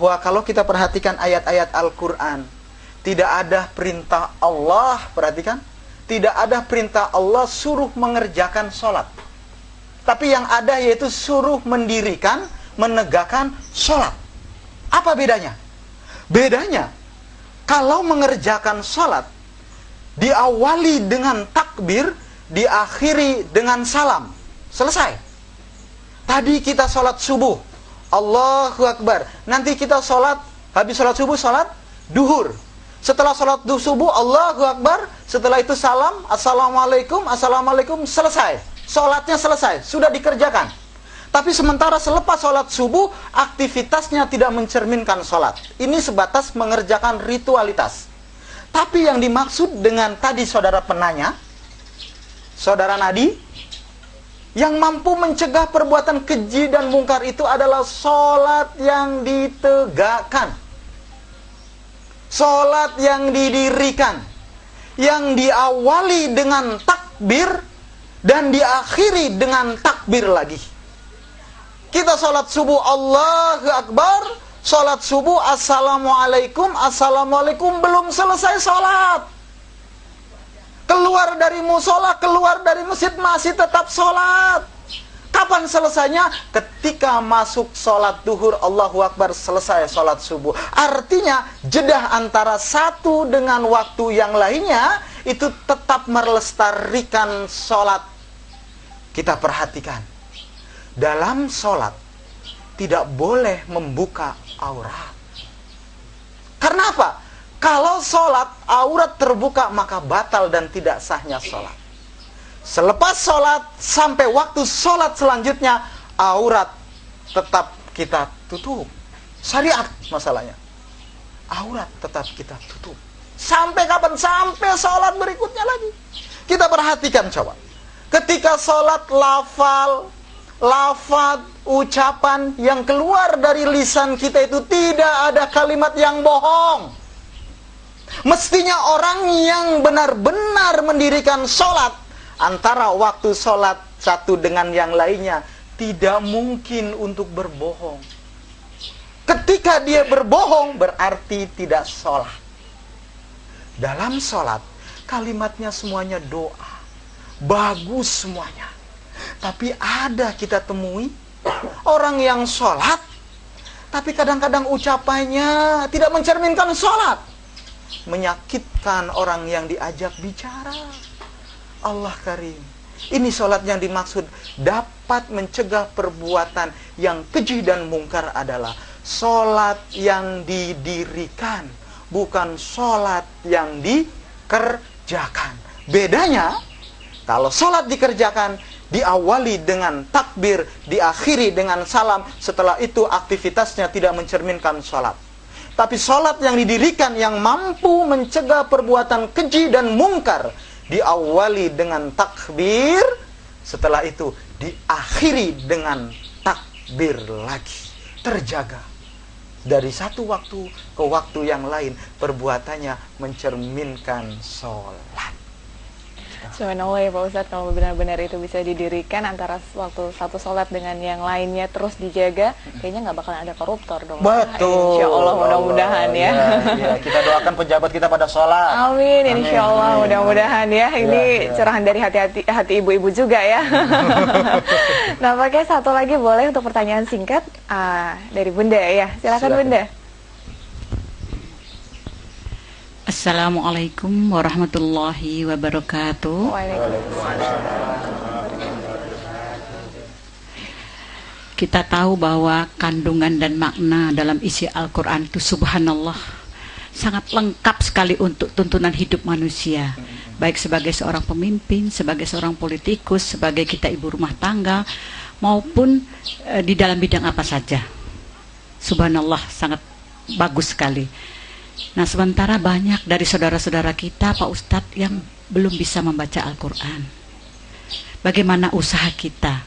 bahwa kalau kita perhatikan ayat-ayat Al-Quran, tidak ada perintah Allah, perhatikan, tidak ada perintah Allah suruh mengerjakan sholat. Tapi yang ada yaitu suruh mendirikan, menegakkan sholat. Apa bedanya? Bedanya, kalau mengerjakan sholat, diawali dengan takbir, diakhiri dengan salam. Selesai. Tadi kita sholat subuh, Allahu Akbar. Nanti kita sholat, habis sholat subuh, sholat duhur. Setelah sholat subuh, Allahu Akbar. Setelah itu salam, Assalamualaikum, Assalamualaikum, selesai. Sholatnya selesai, sudah dikerjakan. Tapi sementara selepas sholat subuh, aktivitasnya tidak mencerminkan sholat. Ini sebatas mengerjakan ritualitas. Tapi yang dimaksud dengan tadi saudara penanya, saudara Nadi, yang mampu mencegah perbuatan keji dan mungkar itu adalah sholat yang ditegakkan, sholat yang didirikan, yang diawali dengan takbir dan diakhiri dengan takbir lagi. Kita sholat subuh Allahu Akbar, sholat subuh Assalamualaikum, Assalamualaikum, belum selesai sholat. Keluar dari musola, keluar dari masjid, masih tetap sholat. Kapan selesainya? Ketika masuk sholat duhur, Allahu Akbar, selesai sholat subuh. Artinya, jedah antara satu dengan waktu yang lainnya, itu tetap melestarikan sholat. Kita perhatikan, dalam sholat, tidak boleh membuka aurat. Karena apa? Kalau sholat, aurat terbuka, maka batal dan tidak sahnya sholat. Selepas sholat, sampai waktu sholat selanjutnya, aurat tetap kita tutup. Syariat masalahnya. Aurat tetap kita tutup. Sampai kapan? Sampai sholat berikutnya lagi. Kita perhatikan coba. Ketika sholat, lafaz, ucapan yang keluar dari lisan kita itu tidak ada kalimat yang bohong. Mestinya orang yang benar-benar mendirikan sholat, antara waktu sholat satu dengan yang lainnya, tidak mungkin untuk berbohong. Ketika dia berbohong, berarti tidak sholat. Dalam sholat, kalimatnya semuanya doa. Bagus semuanya. Tapi ada kita temui orang yang sholat, tapi kadang-kadang ucapannya tidak mencerminkan sholat. Menyakitkan orang yang diajak bicara. Allah Karim. Ini sholat yang dimaksud dapat mencegah perbuatan yang keji dan mungkar adalah sholat yang didirikan, bukan sholat yang dikerjakan. Bedanya, kalau sholat dikerjakan, diawali dengan takbir, diakhiri dengan salam, setelah itu aktivitasnya tidak mencerminkan sholat. Tapi sholat yang didirikan, yang mampu mencegah perbuatan keji dan mungkar, diawali dengan takbir, setelah itu diakhiri dengan takbir lagi. Terjaga. Dari satu waktu ke waktu yang lain, perbuatannya mencerminkan sholat. Subhanallah ya Pak Ustadz, kalau benar-benar itu bisa didirikan antara waktu satu sholat dengan yang lainnya terus dijaga, kayaknya nggak bakalan ada koruptor dong. Betul. Insya Allah mudah-mudahan ya. Ya. Kita doakan pejabat kita pada sholat. Amin, insya Allah mudah-mudahan ya. Ini cerahan dari hati ibu-ibu juga ya. Nah, pakai satu lagi boleh untuk pertanyaan singkat dari Bunda ya. Silakan Bunda. Assalamualaikum warahmatullahi wabarakatuh. Kita tahu bahwa kandungan dan makna dalam isi Al-Quran itu subhanallah sangat lengkap sekali untuk tuntunan hidup manusia, baik sebagai seorang pemimpin, sebagai seorang politikus, sebagai kita ibu rumah tangga, maupun di dalam bidang apa saja. Subhanallah, sangat bagus sekali. Nah, sementara banyak dari saudara-saudara kita, Pak Ustadz, yang belum bisa membaca Al-Quran. Bagaimana usaha kita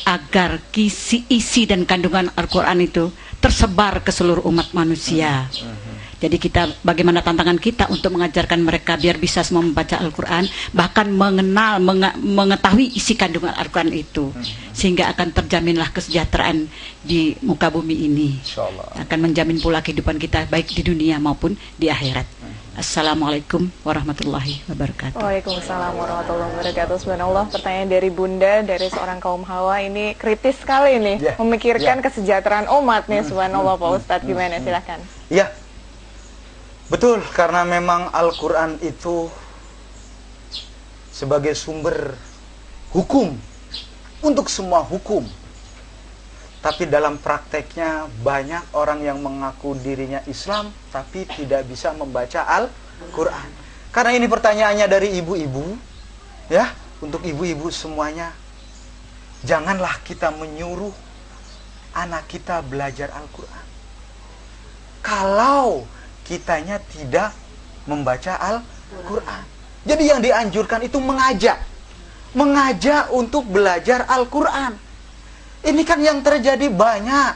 agar isi dan kandungan Al-Quran itu tersebar ke seluruh umat manusia. Jadi kita, bagaimana tantangan kita untuk mengajarkan mereka biar bisa semua membaca Al-Quran, bahkan mengetahui isi kandungan Al-Quran itu, sehingga akan terjaminlah kesejahteraan di muka bumi ini. Insyaallah. Akan menjamin pula kehidupan kita baik di dunia maupun di akhirat. Assalamualaikum warahmatullahi wabarakatuh. Waalaikumsalam warahmatullahi wabarakatuh. Subhanallah, pertanyaan dari Bunda, dari seorang kaum hawa ini kritis sekali nih, memikirkan kesejahteraan umat nih. Subhanallah Pak Ustadz, gimana, silahkan. Ya, betul, karena memang Al-Quran itu sebagai sumber hukum untuk semua hukum. Tapi dalam prakteknya banyak orang yang mengaku dirinya Islam tapi tidak bisa membaca Al-Quran. Karena ini pertanyaannya dari ibu-ibu, ya, untuk ibu-ibu semuanya. Janganlah kita menyuruh anak kita belajar Al-Quran kalau kitanya tidak membaca Al-Quran. Jadi yang dianjurkan itu mengajak untuk belajar Al-Quran. Ini kan yang terjadi banyak.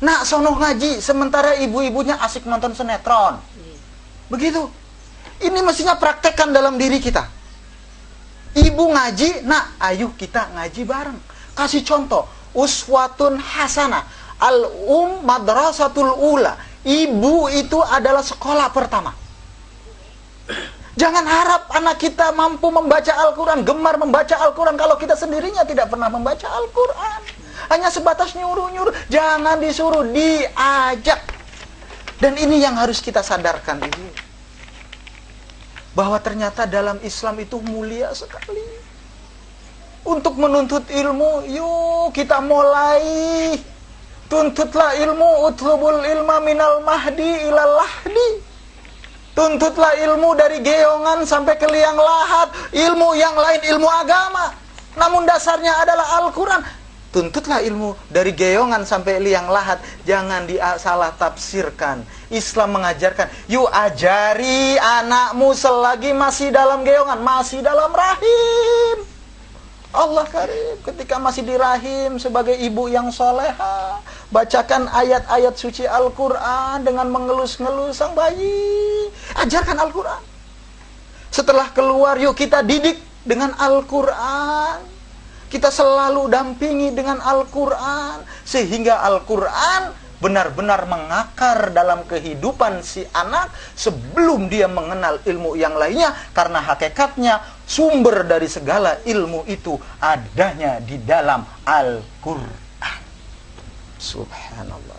Nak sono ngaji, sementara ibu-ibunya asik nonton sinetron. Begitu. Ini mestinya praktekkan dalam diri kita. Ibu ngaji, nak ayo kita ngaji bareng. Kasih contoh, uswatun hasanah. Madrasatul ula. Ibu itu adalah sekolah pertama. Jangan harap anak kita mampu membaca Al-Quran, gemar membaca Al-Quran, kalau kita sendirinya tidak pernah membaca Al-Quran. Hanya sebatas nyuruh-nyuruh. Jangan disuruh, diajak. Dan ini yang harus kita sadarkan, Ibu. Bahwa ternyata dalam Islam itu mulia sekali. Untuk menuntut ilmu, yuk kita mulai. Tuntutlah ilmu, utlubul ilma minal mahdi ilal lahdi. Tuntutlah ilmu dari geongan sampai ke liang lahat. Ilmu yang lain, ilmu agama. Namun dasarnya adalah Al-Quran. Tuntutlah ilmu dari geongan sampai liang lahat. Jangan disalah tafsirkan. Islam mengajarkan, yuk ajari anakmu selagi masih dalam geongan, masih dalam rahim. Allah karim, ketika masih di rahim sebagai ibu yang soleha, bacakan ayat-ayat suci Al-Quran dengan mengelus-ngelus sang bayi. Ajarkan Al-Quran. Setelah keluar, yuk kita didik dengan Al-Quran. Kita selalu dampingi dengan Al-Quran, sehingga Al-Quran benar-benar mengakar dalam kehidupan si anak sebelum dia mengenal ilmu yang lainnya. Karena hakikatnya sumber dari segala ilmu itu adanya di dalam Al-Quran. Subhanallah.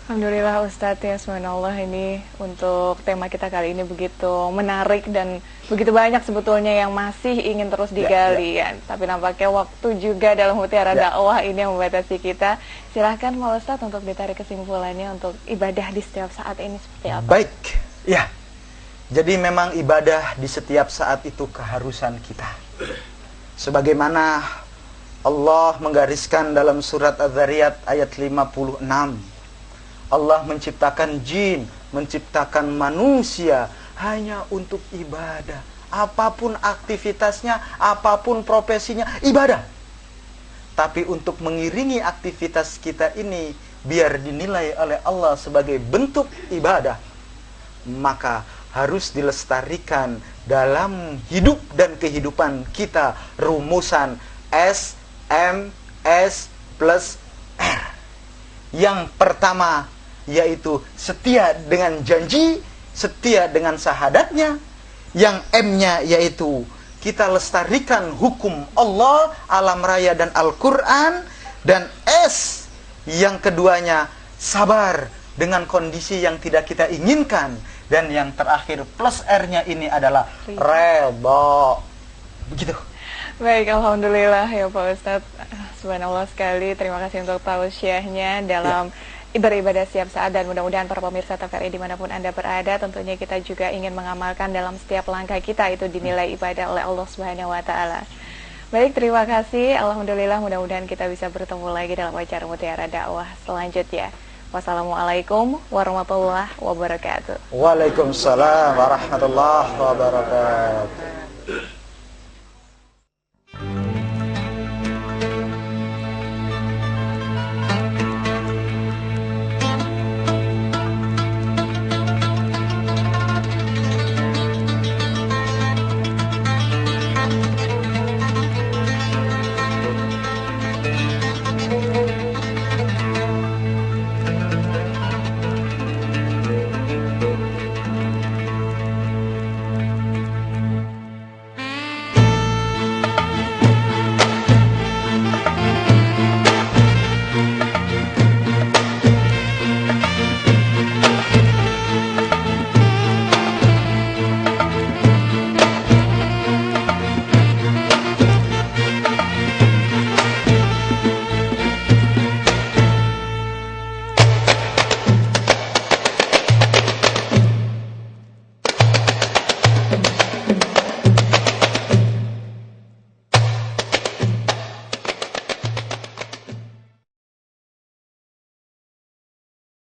Alhamdulillah Ustadz, ya subhanallah, ini untuk tema kita kali ini begitu menarik dan begitu banyak sebetulnya yang masih ingin terus digali ya. Tapi nampaknya waktu juga dalam mutiara dakwah ini yang membatasi kita. Silahkan Pak Ustadz untuk ditarik kesimpulannya untuk ibadah di setiap saat ini seperti apa? Baik, ya. Jadi memang ibadah di setiap saat itu keharusan kita. Sebagaimana Allah menggariskan dalam surat Az-Zariyat ayat 56. Allah menciptakan jin, menciptakan manusia hanya untuk ibadah. Apapun aktivitasnya, apapun profesinya, ibadah. Tapi untuk mengiringi aktivitas kita ini biar dinilai oleh Allah sebagai bentuk ibadah, maka harus dilestarikan dalam hidup dan kehidupan kita rumusan S, M, S plus R. Yang pertama yaitu setia dengan janji, setia dengan syahadatnya. Yang M-nya yaitu kita lestarikan hukum Allah, alam raya dan Al-Quran. Dan S yang keduanya sabar dengan kondisi yang tidak kita inginkan. Dan yang terakhir plus R-nya ini adalah redha. Begitu. Baik, alhamdulillah ya Pak Ustadz. Subhanallah sekali. Terima kasih untuk tausiahnya dalam beribadah setiap saat, dan mudah-mudahan para pemirsa TVRI dimanapun Anda berada, tentunya kita juga ingin mengamalkan dalam setiap langkah kita itu dinilai ibadah oleh Allah Subhanahu wa Ta'ala. Baik, terima kasih. Alhamdulillah, mudah-mudahan kita bisa bertemu lagi dalam acara Mutiara Dakwah selanjutnya. Wassalamualaikum warahmatullahi wabarakatuh. Waalaikumsalam warahmatullahi wabarakatuh.